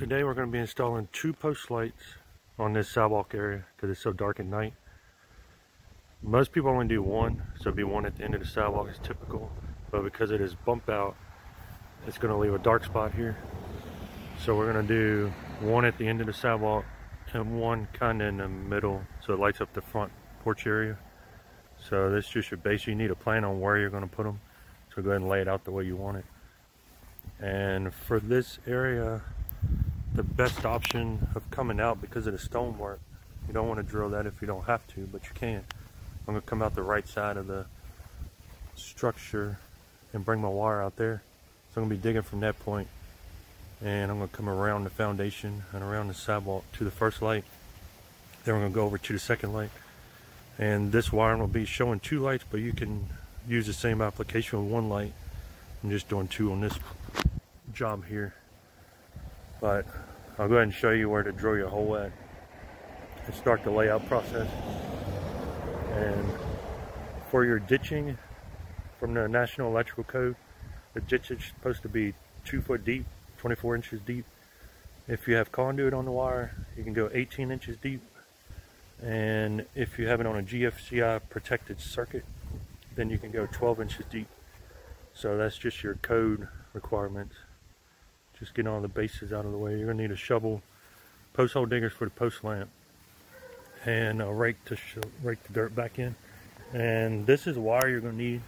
Today we're going to be installing 2 post lights on this sidewalk area because it's so dark at night. Most people only do 1, so it'll be 1 at the end of the sidewalk is typical, but because it is bump out, it's going to leave a dark spot here. So we're going to do 1 at the end of the sidewalk and 1 kind of in the middle, so it lights up the front porch area. So this is just your base. You need a plan on where you're going to put them, so go ahead and lay it out the way you want it. And for this area, the best option of coming out, because of the stonework, you don't want to drill that if you don't have to, but you can. I'm going to come out the right side of the structure and bring my wire out there. So I'm going to be digging from that point, and I'm going to come around the foundation and around the sidewalk to the first light. Then we're going to go over to the second light, and this wiring will be showing 2 lights, but you can use the same application with 1 light. I'm just doing 2 on this job here, but I'll go ahead and show you where to drill your hole at and start the layout process. And for your ditching, from the National Electrical Code, the ditch is supposed to be 2 foot deep, 24 inches deep. If you have conduit on the wire, you can go 18 inches deep, and if you have it on a GFCI protected circuit, then you can go 12 inches deep. So that's just your code requirements. Just getting all the bases out of the way. You're going to need a shovel, post hole diggers for the post lamp, and a rake to rake the dirt back in. And this is wire you're going to need.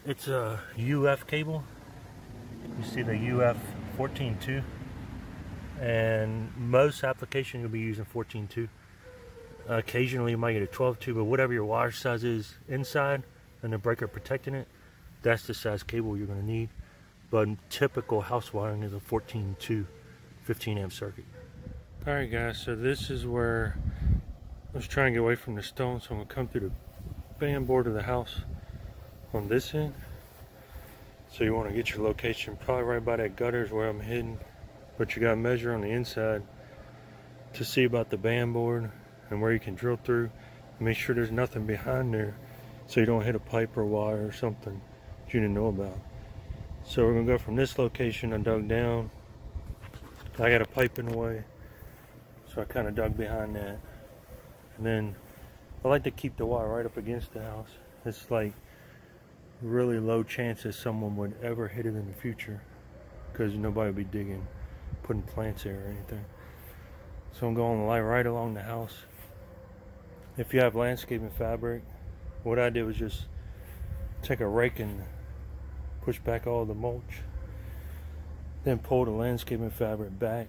It's a UF cable. You see the UF 14.2, and most applications you'll be using 14.2. Occasionally you might get a 12.2, but whatever your wire size is inside and the breaker protecting it, that's the size cable you're going to need. But typical house wiring is a 14.2 15 amp circuit. Alright guys, so this is where I was trying to get away from the stone, so I'm going to come through the band board of the house on this end. So you want to get your location probably right by that gutter is where I'm hidden, but you got to measure on the inside to see about the band board and where you can drill through. Make sure there's nothing behind there so you don't hit a pipe or wire or something that you didn't know about. So we're going to go from this location. I dug down. I got a pipe in the way, so I kind of dug behind that. And then I like to keep the wire right up against the house. It's like really low chances someone would ever hit it in the future, because nobody would be digging, putting plants there or anything. So I'm going to lie right along the house. If you have landscaping fabric, what I did was just take a rake and push back all the mulch, then pull the landscaping fabric back,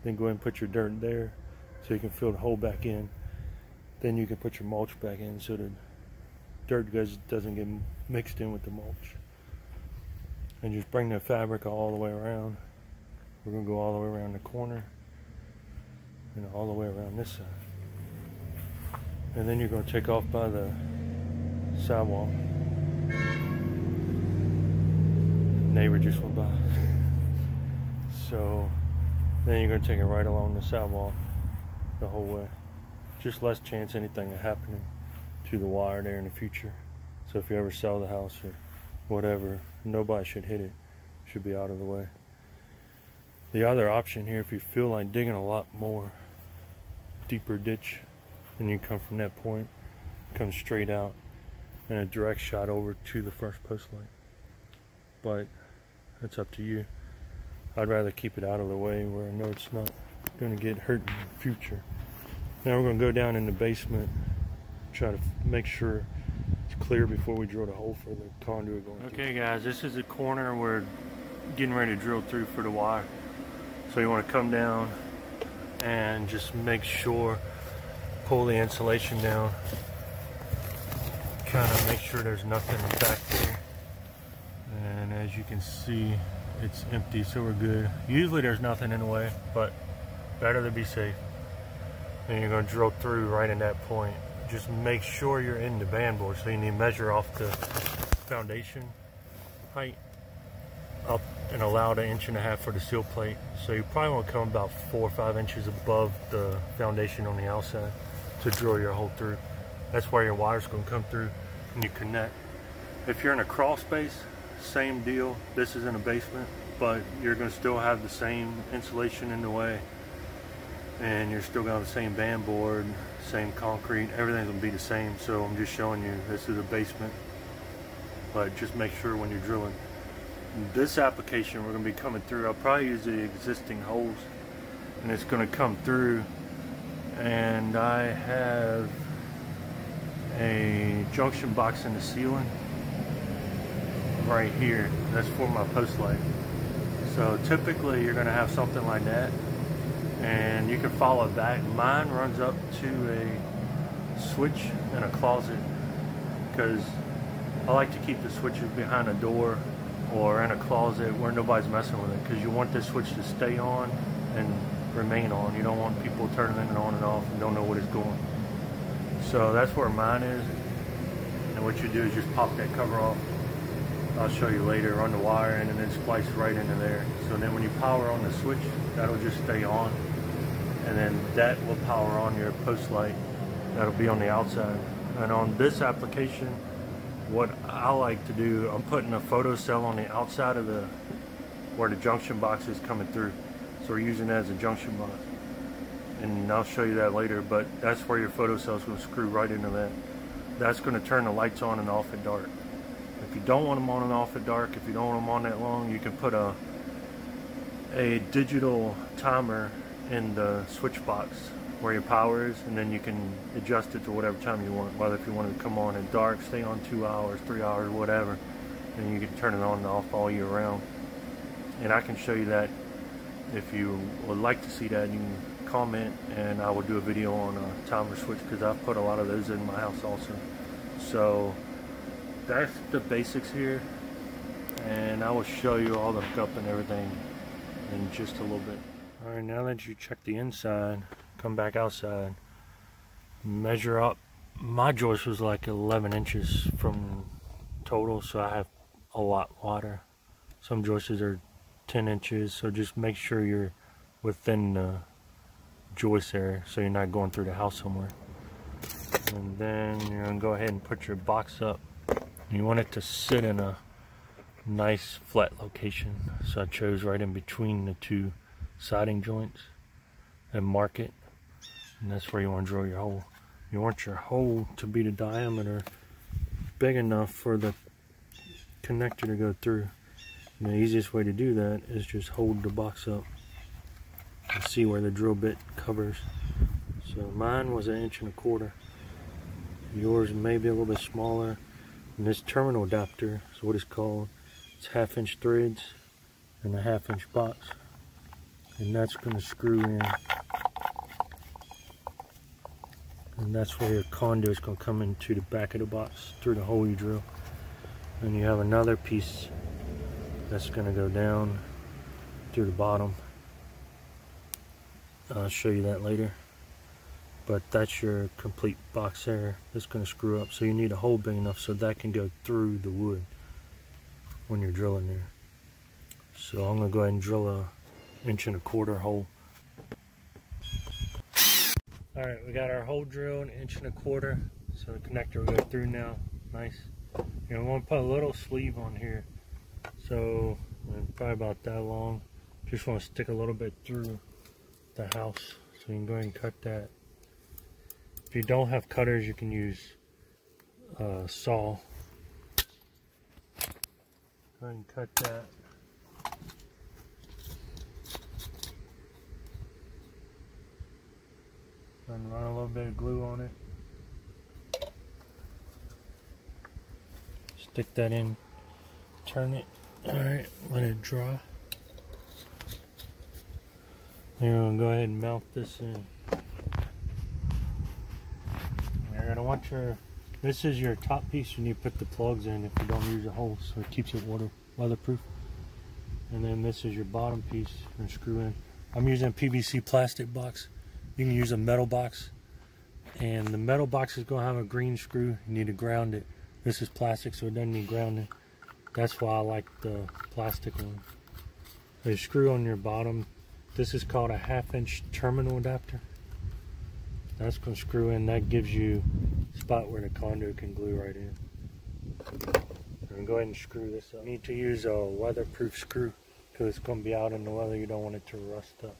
then go ahead and put your dirt there so you can fill the hole back in. Then you can put your mulch back in so the dirt doesn't get mixed in with the mulch. And just bring the fabric all the way around. We're going to go all the way around the corner and all the way around this side. And then you're going to take off by the sidewalk. Neighbor just went by. So then you're going to take it right along the sidewalk the whole way. Just less chance anything of happening to the wire there in the future. So if you ever sell the house or whatever, nobody should hit it. Should be out of the way. The other option here, if you feel like digging a lot more deeper ditch, then you come from that point, come straight out, and a direct shot over to the first post light. But it's up to you. I'd rather keep it out of the way where I know it's not going to get hurt in the future. Now we're going to go down in the basement, try to make sure it's clear before we drill the hole for the conduit going through. Okay guys, this is the corner we're getting ready to drill through for the wire. So you want to come down and just make sure, pull the insulation down, kind of make sure there's nothing back there. And as you can see, it's empty, so we're good. Usually there's nothing in the way, but better to be safe. And you're going to drill through right in that point. Just make sure you're in the band board, so you need to measure off the foundation height up and allow the 1.5 inches for the seal plate. So you probably want to come about 4 or 5 inches above the foundation on the outside to drill your hole through. That's where your wire's going to come through and you connect. If you're in a crawl space, same deal. This is in a basement. but you're going to still have the same insulation in the way, and you're still going to have the same band board, same concrete, everything's going to be the same. So I'm just showing you this is a basement, but just make sure when you're drilling. This application we're going to be coming through, I'll probably use the existing holes, and it's going to come through, and I have a junction box in the ceiling right here. That's for my post light. So typically you're going to have something like that, and you can follow it back. Mine runs up to a switch in a closet, because I like to keep the switches behind a door or in a closet where nobody's messing with it, because you want this switch to stay on and remain on. You don't want people turning it on and off and don't know what it's doing. So that's where mine is, and what you do is just pop that cover off. I'll show you later, run the wire in and then splice right into there. So then when you power on the switch, that'll just stay on, and then that will power on your post light. That'll be on the outside. And on this application, what I like to do, I'm putting a photocell on the outside of the where the junction box is coming through. So we're using that as a junction box, and I'll show you that later. But that's where your photocell is going to screw right into that. That's going to turn the lights on and off at dark. If you don't want them on and off at dark, if you don't want them on that long, you can put a digital timer in the switch box where your power is, and then you can adjust it to whatever time you want. Whether if you want it to come on at dark, stay on 2 hours, 3 hours, whatever, and you can turn it on and off all year round. And I can show you that. If you would like to see that, you can comment, and I will do a video on a timer switch, because I've put a lot of those in my house also. So that's the basics here, and I will show you all the hookup and everything in just a little bit. Alright, now that you check the inside, come back outside, measure up. My joist was like 11 inches from total, so I have a lot wider. Some joists are 10 inches, so just make sure you're within the joist area so you're not going through the house somewhere. And then you're going to go ahead and put your box up. You want it to sit in a nice flat location, so I chose right in between the two siding joints and mark it, and that's where you want to drill your hole. You want your hole to be the diameter big enough for the connector to go through. And the easiest way to do that is just hold the box up and see where the drill bit covers. So mine was 1.25 inches. Yours may be a little bit smaller. And this terminal adapter is what it's called. It's 1/2 inch threads and a 1/2 inch box, and that's going to screw in, and that's where your conduit is going to come into the back of the box through the hole you drill. And you have another piece that's going to go down through the bottom. I'll show you that later. But that's your complete box there. That's going to screw up, so you need a hole big enough so that can go through the wood when you're drilling there. So I'm going to go ahead and drill a 1.25 inch hole. Alright, we got our hole drilled, 1.25 inches, so the connector will go through now. Nice. And we want to put a little sleeve on here, so probably about that long. Just want to stick a little bit through the house, so you can go ahead and cut that. If you don't have cutters, you can use a saw. Go ahead and cut that. And run a little bit of glue on it. Stick that in, turn it. Alright, let it dry. Then we're going to go ahead and mount this in. You're going to want this is your top piece. You need to put the plugs in if you don't use a hole, so it keeps it weatherproof. And then this is your bottom piece. You're going to screw in. I'm using a PVC plastic box. You can use a metal box, and the metal box is going to have a green screw. You need to ground it. This is plastic, so it doesn't need grounding. That's why I like the plastic one. There's a screw on your bottom. This is called a 1/2 inch terminal adapter. That's going to screw in. That gives you a spot where the conduit can glue right in. And go ahead and screw this up. You need to use a weatherproof screw, because it's going to be out in the weather. You don't want it to rust up.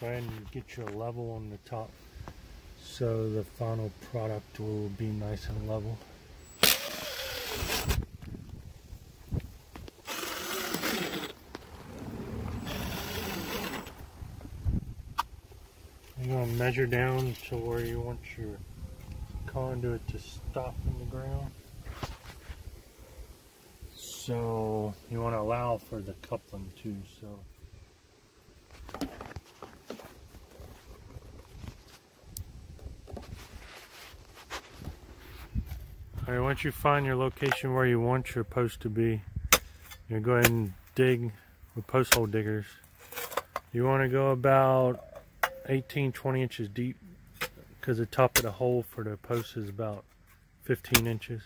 Go ahead and get your level on the top so the final product will be nice and level. You're going to measure down to where you want your conduit to stop in the ground. So you want to allow for the coupling too. So alright, once you find your location where you want your post to be, you go ahead and dig with post hole diggers. You want to go about 18-20 inches deep, because the top of the hole for the post is about 15 inches.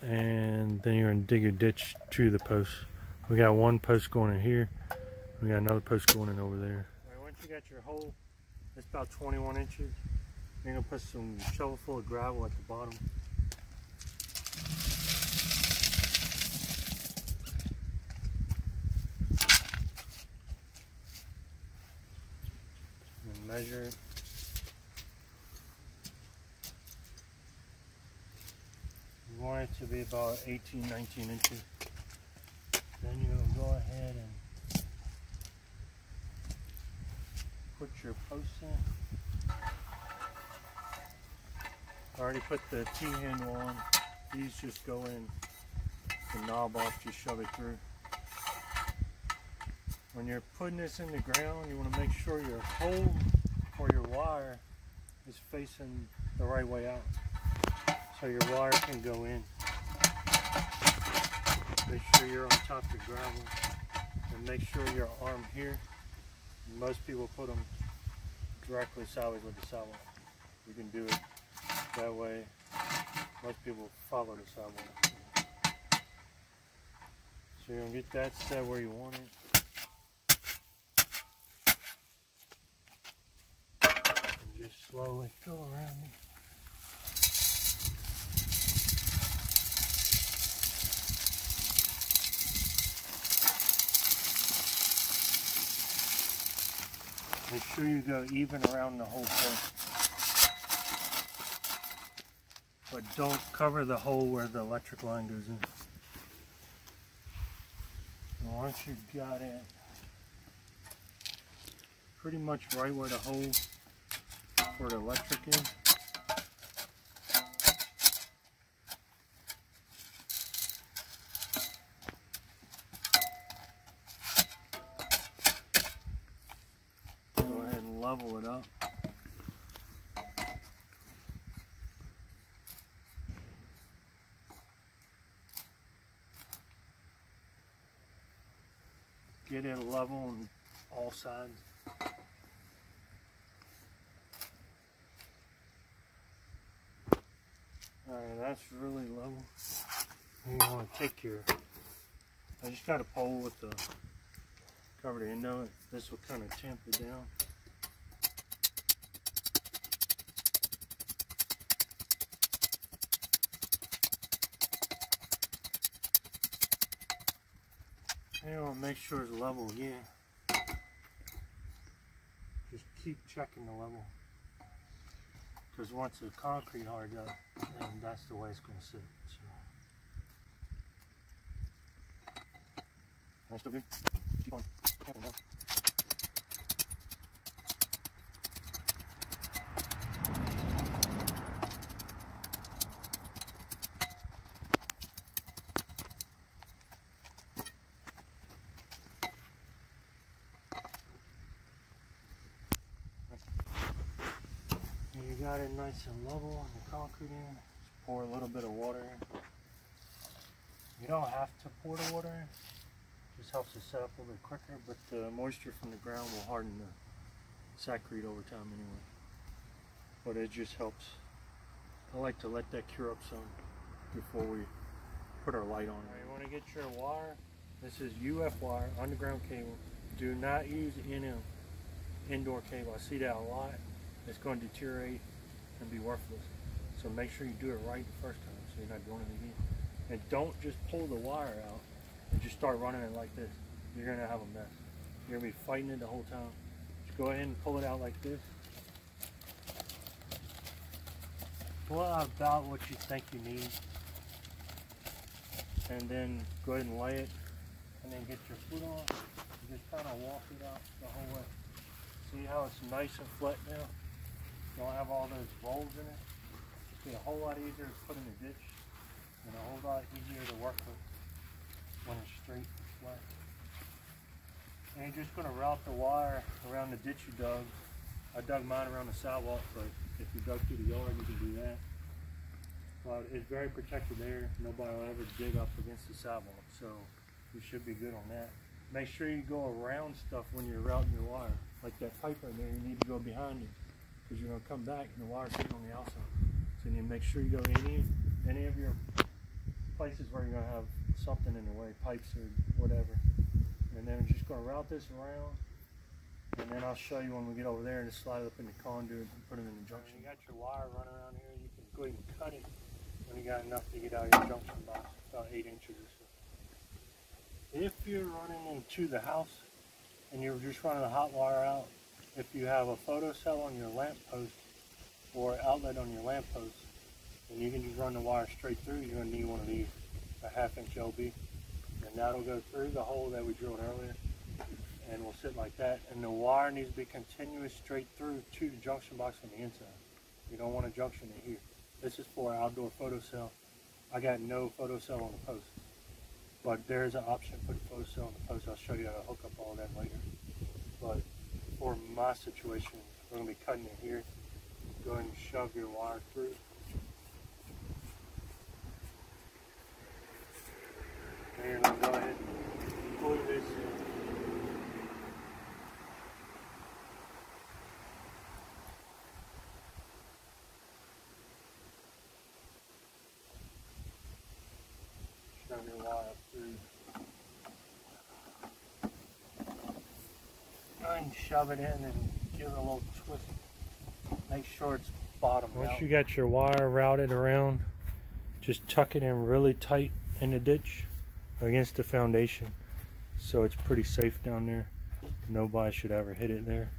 And then you're going to dig a ditch to the post. We got one post going in here. We got another post going in over there. Alright, once you got your hole, it's about 21 inches. You're going to put some shovel full of gravel at the bottom. And measure it. You want it to be about 18-19 inches. Then you'll go ahead and put your posts in. I already put the T-handle on. These just go in, the knob off, just shove it through. When you're putting this in the ground, you want to make sure your hole or your wire is facing the right way out, so your wire can go in. Make sure you're on top of the gravel, and make sure your arm here. Most people put them directly sideways with the sidewalk. You can do it that way. Most people follow the sidewalk. So you're going to get that set where you want it. And just slowly go around it. Make sure you go even around the whole post. But don't cover the hole where the electric line goes in. And once you got it pretty much right where the hole for the electric is, go ahead and level it up. Get it level on all sides. Alright, that's really level. You want to take your, I just got a pole with the, cover the end of it. This will kind of tamp it down. You want to make sure it's level again. Just keep checking the level. Because once the concrete hards up, then that's the way it's going to sit. So. That's still good. Keep on. You got it nice and level, the concrete in. Just pour a little bit of water in. You don't have to pour the water in. It just helps it set up a little bit quicker, but the moisture from the ground will harden the saccrete over time anyway. But it just helps. I like to let that cure up some before we put our light on. Right, you want to get your wire. This is UF wire, underground cable. Do not use NM, indoor cable. I see that a lot. it's going to deteriorate and be worthless. So make sure you do it right the first time so you're not doing it again. And don't just pull the wire out and just start running it like this. You're going to have a mess. You're going to be fighting it the whole time. Just go ahead and pull it out like this. Pull out about what you think you need. And then go ahead and lay it. And then get your foot on. And just kind of walk it out the whole way. See how it's nice and flat now? Don't have all those rolls in it. It's be a whole lot easier to put in the ditch and a whole lot easier to work with when it's straight and flat. And you're just going to route the wire around the ditch you dug. I dug mine around the sidewalk, but if you dug through the yard, you can do that. But it's very protected there. Nobody will ever dig up against the sidewalk, so you should be good on that. Make sure you go around stuff when you're routing your wire. Like that pipe right there, you need to go behind it because you're going to come back and the wire's sitting on the outside. So you need to make sure you go any of your places where you're going to have something in the way, pipes or whatever. And then we're just going to route this around, and then I'll show you when we get over there and just slide it up in the conduit and put them in the junction. You got your wire running around here, you can go ahead and cut it when you got enough to get out of your junction box, about 8 inches or so. If you're running into the house and you're just running a hot wire out, if you have a photocell on your lamp post or outlet on your lamp post, and you can just run the wire straight through, you're going to need one of these, a 1/2 inch LB. And that'll go through the hole that we drilled earlier and will sit like that. And the wire needs to be continuous straight through to the junction box on the inside. You don't want a junction in here. This is for outdoor photocell. I got no photocell on the post, but there's an option to put a photocell on the post. I'll show you how to hook up all that later. But for my situation, we're going to be cutting it here. Go ahead and shove your wire through. And you're going to go ahead and glue this shove your wire up through. Go ahead and shove it in and give it a little twist. Make sure it's bottom out. Once you got your wire routed around, just tuck it in really tight in the ditch against the foundation so it's pretty safe down there. Nobody should ever hit it there.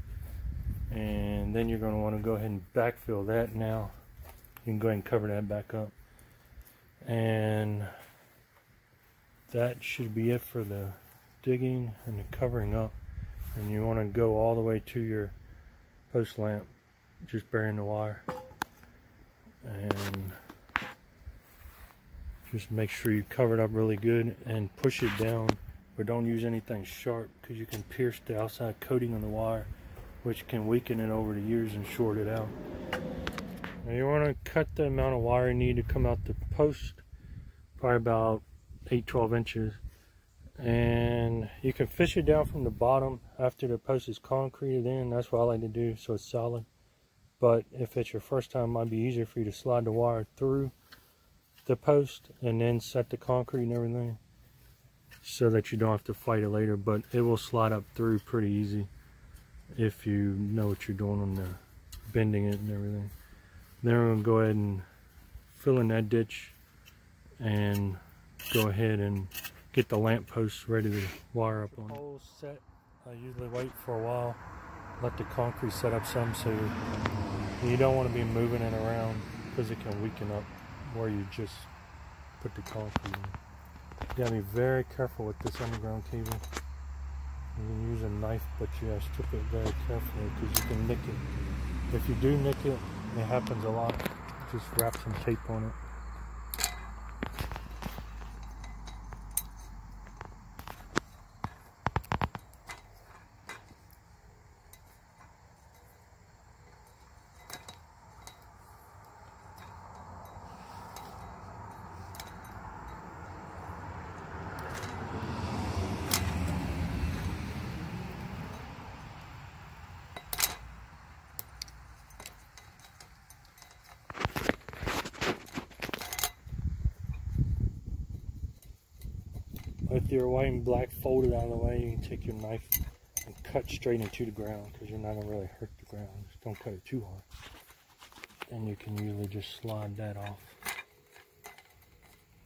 And then you're going to want to go ahead and backfill that now. You can go ahead and cover that back up. And that should be it for the digging and the covering up. And you want to go all the way to your post lamp, just burying the wire. And just make sure you cover it up really good and push it down, but don't use anything sharp because you can pierce the outside coating on the wire, which can weaken it over the years and short it out. Now you want to cut the amount of wire you need to come out the post, probably about 8-12 inches. And you can fish it down from the bottom after the post is concreted in. That's what I like to do so it's solid. But if it's your first time, it might be easier for you to slide the wire through the post and then set the concrete and everything so that you don't have to fight it later. But it will slide up through pretty easy if you know what you're doing on the bending it and everything. Then we're going to go ahead and fill in that ditch and go ahead and get the lamp posts ready to wire up on. Holes set. I usually wait for a while, let the concrete set up some, so you don't want to be moving it around because it can weaken up where you just put the concrete in. You gotta be very careful with this underground cable. You can use a knife, but you gotta strip it very carefully because you can nick it. If you do nick it, it happens a lot. Just wrap some tape on it. With your white and black folded out of the way, you can take your knife and cut straight into the ground because you're not going to really hurt the ground. Just don't cut it too hard. And you can usually just slide that off.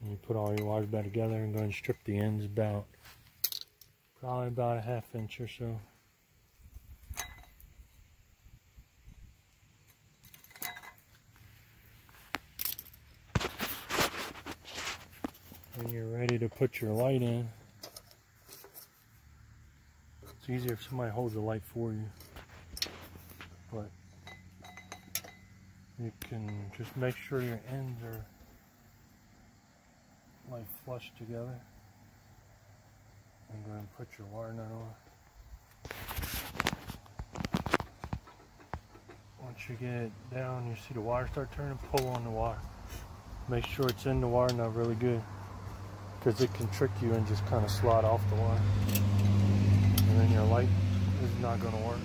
And you put all your wires back together and go and strip the ends probably about a 1/2 inch or so. When you're ready to put your light in, it's easier if somebody holds the light for you, but you can just make sure your ends are like flush together, and go ahead and put your wire nut on. Once you get it down, you see the wire start turning, pull on the wire. Make sure it's in the wire nut really good, because it can trick you and just kind of slide off the wire, and then your light is not going to work.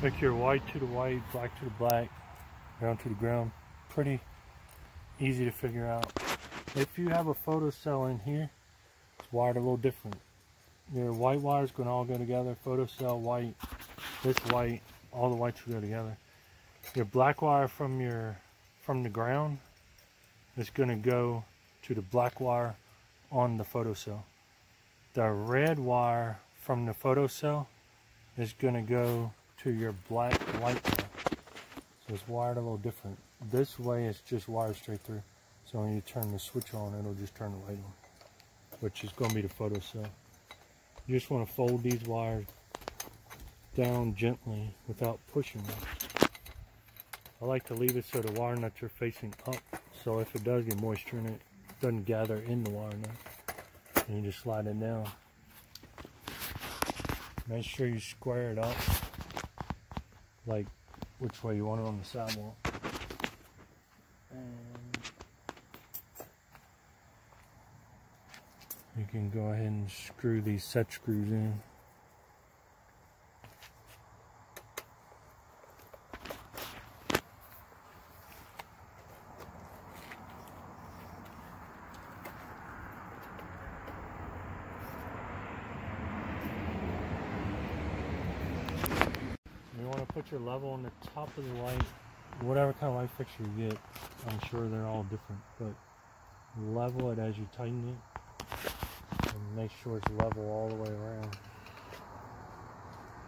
Make your white to the white, black to the black, ground to the ground. Pretty easy to figure out. If you have a photocell in here, it's wired a little different. Your white wire is going to all go together. Photocell, white, this white, all the whites will go together. Your black wire from the ground is going to go to the black wire on the photocell. The red wire from the photocell is going to go to your black light wire. So it's wired a little different. This way it's just wired straight through. So when you turn the switch on, it'll just turn the light on, which is going to be the photocell. You just want to fold these wires down gently without pushing them. I like to leave it so the wire nuts are facing up, so if it does get moisture in it, it doesn't gather in the wire nut. And you just slide it down. Make sure you square it up, like which way you want it on the sidewall. And you can go ahead and screw these set screws in. You want to put your level on the top of the light, whatever kind of light fixture you get. I'm sure they're all different, but level it as you tighten it, and make sure it's level all the way around,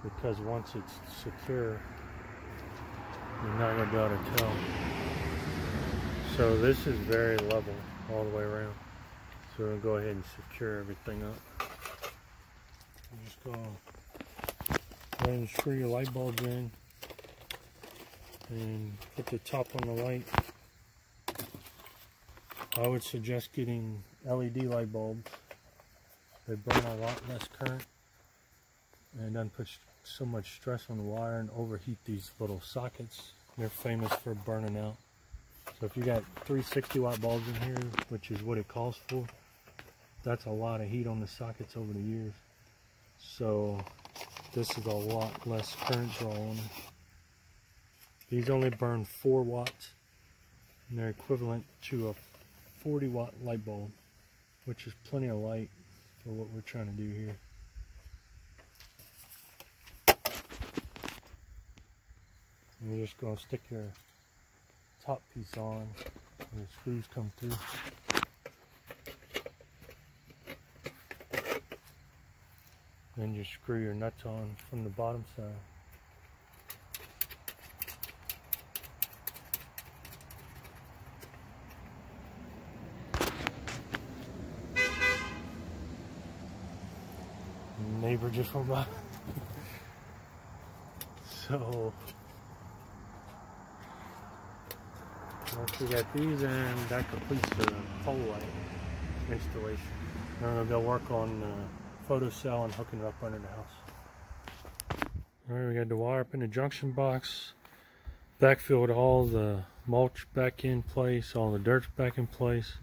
because once it's secure, you're not going to be able to tell. So this is very level all the way around, so we'll go ahead and secure everything up. I'm just going to go ahead and screw your light bulbs in and put the top on the light. I would suggest getting LED light bulbs. They burn a lot less current and doesn't put so much stress on the wire and overheat these little sockets. They're famous for burning out. So if you got 360 watt bulbs in here, which is what it calls for, that's a lot of heat on the sockets over the years. So this is a lot less current draw on them. These only burn 4 watts, and they're equivalent to a 40 watt light bulb, which is plenty of light for what we're trying to do here. And you're just going to stick your top piece on, and the screws come through. Then you screw your nuts on from the bottom side. Neighbor just went by. So once we got these in, that completes the pole light installation. Now they'll work on photocell and hooking it up under the house. Alright, we got the wire up in the junction box. Backfilled all the mulch back in place, all the dirt's back in place.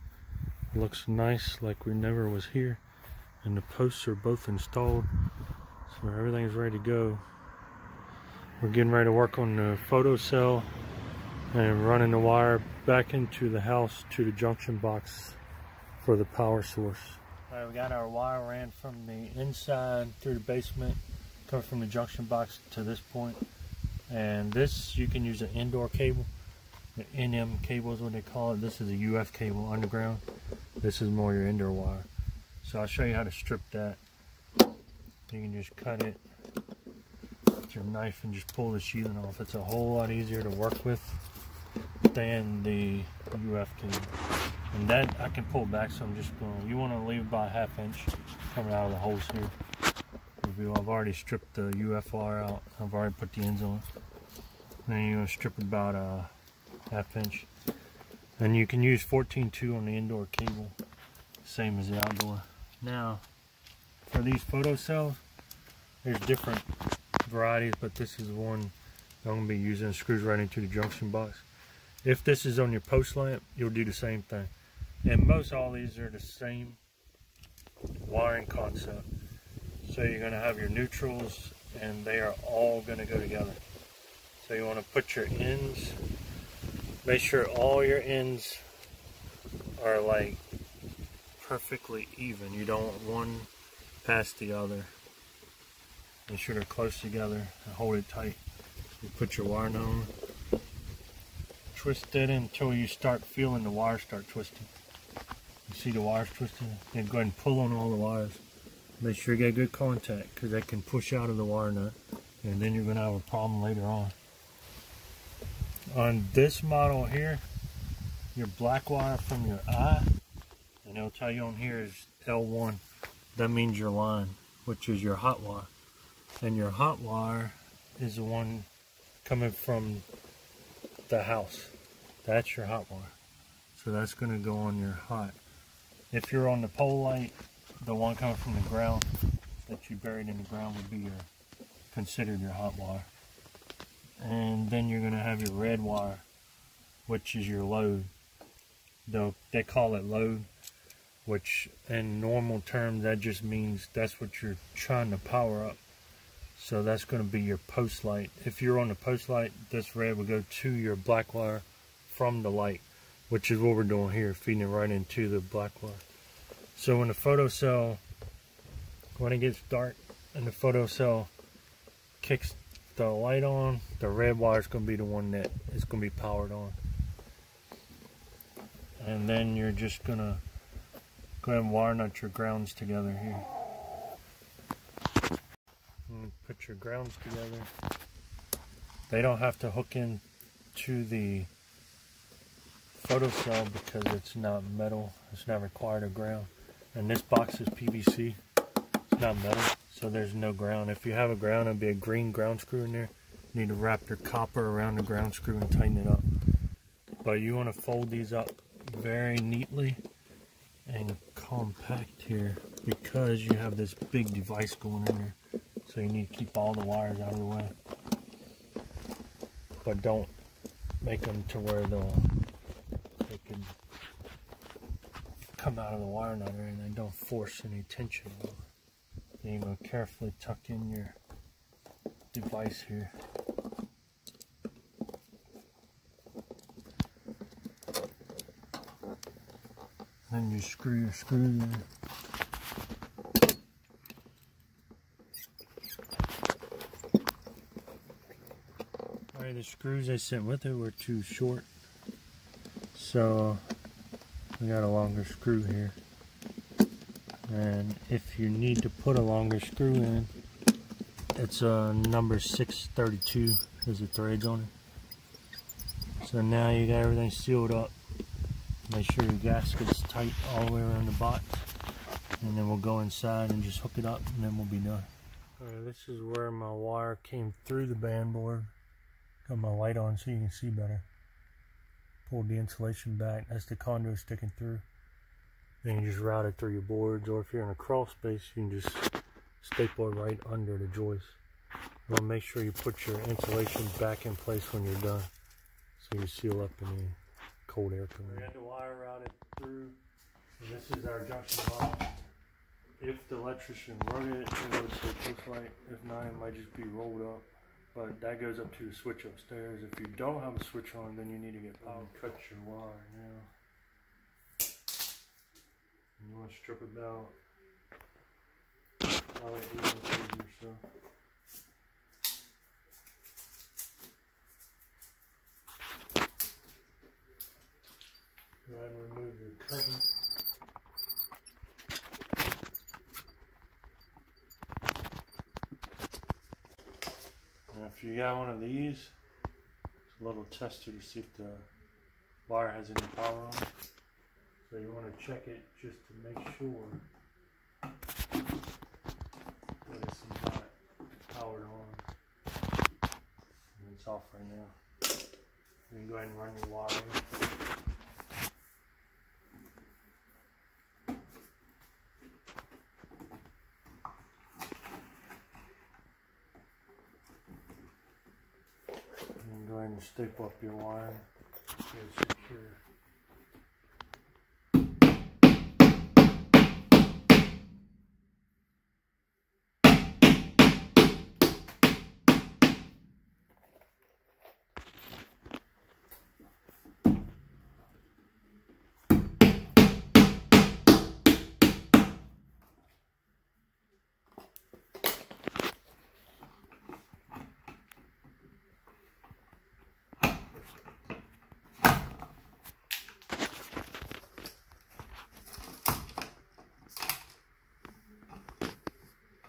It looks nice like we never was here. And the posts are both installed, so everything's ready to go. We're getting ready to work on the photocell and running the wire back into the house to the junction box for the power source. Alright, we got our wire ran from the inside through the basement, coming from the junction box to this point. And this, you can use an indoor cable. The NM cable is what they call it. This is a UF cable underground. This is more your indoor wire. So I'll show you how to strip that. You can just cut it with your knife and just pull the sheathing off. It's a whole lot easier to work with than the UF cable. And that I can pull back, so I'm just going, you want to leave about a 1/2 inch coming out of the holes here. I've already stripped the UF wire out. I've already put the ends on. Then you're going to strip about a 1/2 inch. And you can use 14.2 on the indoor cable, same as the outdoor. Now, for these photocells, there's different varieties, but this is one I'm going to be using. Screws right into the junction box. If this is on your post lamp, you'll do the same thing. And most all these are the same wiring concept. So you're going to have your neutrals, and they are all going to go together. So you want to put your ends, make sure all your ends are like perfectly even. You don't want one past the other. Make sure they're close together and hold it tight. You put your wire on, twist it until you start feeling the wires start twisting. You see the wires twisting? Then go ahead and pull on all the wires. Make sure you get good contact, because that can push out of the wire nut, and then you're going to have a problem later on. On this model here, your black wire from your eye, and it'll tell you on here is L1. That means your line, which is your hot wire. And your hot wire is the one coming from the house. That's your hot wire. So that's going to go on your hot. If you're on the pole light, the one coming from the ground that you buried in the ground would be considered your hot wire. And then you're going to have your red wire, which is your load. They call it load, which in normal terms that just means that's what you're trying to power up. So that's going to be your post light. If you're on the post light, this red will go to your black wire from the light, which is what we're doing here, feeding it right into the black wire. So when the photocell, when it gets dark and the photocell kicks the light on, the red wire is going to be the one that is going to be powered on. And then you're just going to go ahead and wire nut your grounds together here. And put your grounds together. They don't have to hook in to the photocell because it's not metal. It's not required of ground. And this box is PVC. It's not metal, so there's no ground. If you have a ground, it'll be a green ground screw in there. You need to wrap your copper around the ground screw and tighten it up. But you want to fold these up very neatly and compact here, because you have this big device going in there. So you need to keep all the wires out of the way. But don't make them to where they can come out of the wire nut or anything. Don't force any tension on it. Then you're going to carefully tuck in your device here. Then you screw your screw in. Alright, the screws I sent with it were too short, so we got a longer screw here. And if you need to put a longer screw in, it's a number 632 is the threads on it. So now you got everything sealed up. Make sure your gasket's tight all the way around the box, and then we'll go inside and just hook it up, and then we'll be done. Alright, this is where my wire came through the band board. Got my light on so you can see better. Pulled the insulation back. That's the conduit sticking through. Then you just route it through your boards, or if you're in a crawl space, you can just staple it right under the joist. You want to make sure you put your insulation back in place when you're done, so you seal up any cold air coming in. We had the wire routed through, and this is our junction box. If the electrician wrote it, it would say post light. If not, it might just be rolled up. But that goes up to the switch upstairs. If you don't have a switch on, then you need to get power. Cut your wire now. And you want to strip about probably 8 inches or so. Go ahead and remove your cover. Now if you got one of these, it's a little tester to see if the wire has any power on it. So you want to check it just to make sure that it's not powered on. And it's off right now. You can go ahead and run your wire in. Go ahead and staple up your wire so it's secure.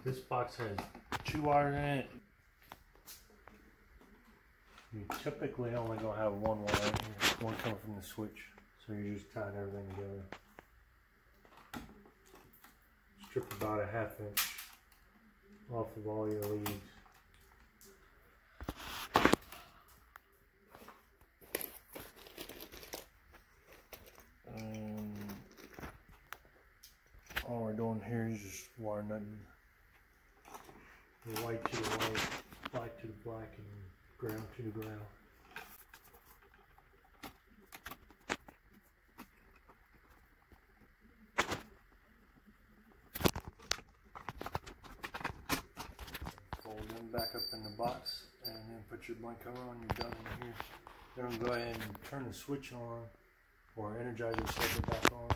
This box has 2 wires in it. You typically only gonna have 1 wire in here, one coming from the switch. So you're just tying everything together. Strip about a 1/2 inch off of all your leads. All we're doing here is just wire nutting the white to the white, black to the black, and ground to the ground. Fold them back up in the box, and then put your blank cover on. You're done in here. Then go ahead and turn the switch on, or energize your circuit back on,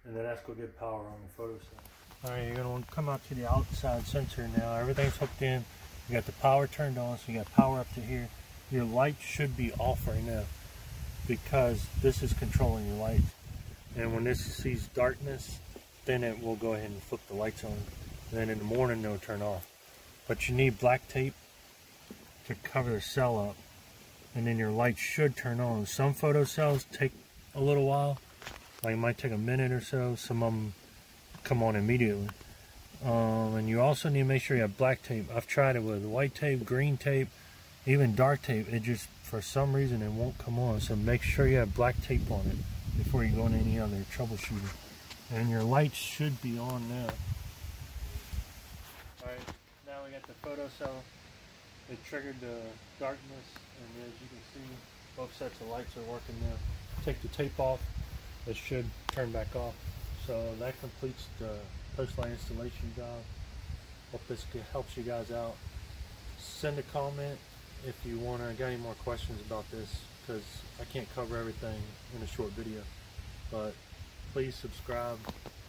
and then that's going to get power on the photocell. Alright, you're going to want to come out to the outside sensor now. Everything's hooked in. You got the power turned on, so you got power up to here. Your light should be off right now because this is controlling your light. And when this sees darkness, then it will go ahead and flip the lights on. And then in the morning, they'll turn off. But you need black tape to cover the cell up, and then your light should turn on. Some photocells take a little while, like it might take a minute or so. Some of them come on immediately. And you also need to make sure you have black tape. I've tried it with white tape, green tape, even dark tape. It just, for some reason, it won't come on. So make sure you have black tape on it before you go into any other troubleshooting. And your lights should be on now. Alright, now we got the photocell. It triggered the darkness, and as you can see, both sets of lights are working now. Take the tape off, it should turn back off. So that completes the post light installation job. Hope this helps you guys out. Send a comment if you got any more questions about this, because I can't cover everything in a short video. But please subscribe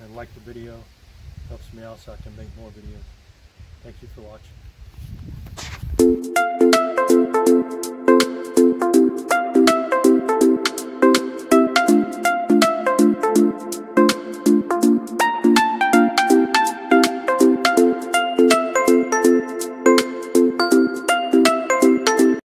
and like the video. Helps me out so I can make more videos. Thank you for watching.